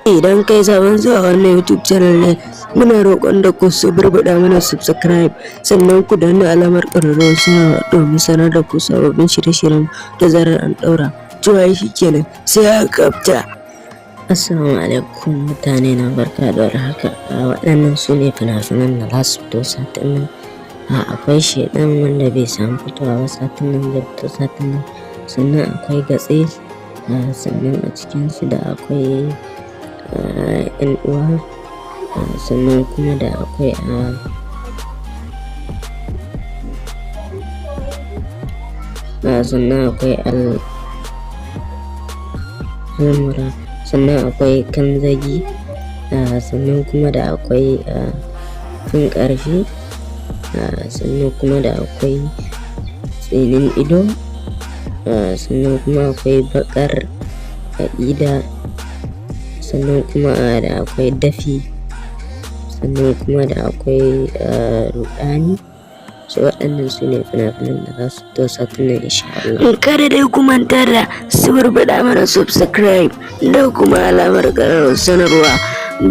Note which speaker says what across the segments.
Speaker 1: Idan kai sabon zuwa wannan YouTube channel ne, muna roƙon da ku suburbuɗa mana subscribe, sannan ku danna alamar ƙararrawar sanarwa domin sanar da ku sababbin shirye-shiryen da zarar an ɗaura. Cewa shi kenan sai a kafta. Assalamu alaikum mutane na, barka da warhaka. Waɗannan su ne fina-finan da za su fito satin nan. Akwai Sheɗan wanda bai samu fitowa ba satin nan, zai fito satin nan. Sannan akwai Gatse, sannan a cikinsu da akwai 'yan uwa, sannan kuma da akwai sannan akwai almura, sannan akwai Kanzagi, sannan kuma da akwai fin ƙarfi, sannan kuma da akwai tsinin ido, sannan kuma akwai baƙar aƙida, sannan kuma da akwai dafi, sannan kuma da akwai ruɗani. So waɗannan su ne fina-finan da za su fito satin nan insha Allah. Kada dai ku manta da suburbuɗa mana subscribe da kuma alamar ƙararrawar sanarwa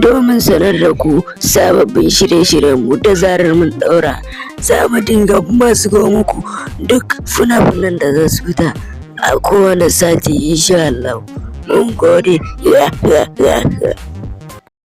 Speaker 1: domin sanar da ku sababbin shirye-shiryen mu da zarar mun ɗaura. Za mu dinga masu muku duk fina-finan da za su fita a kowane sati insha Allah. Mun gode.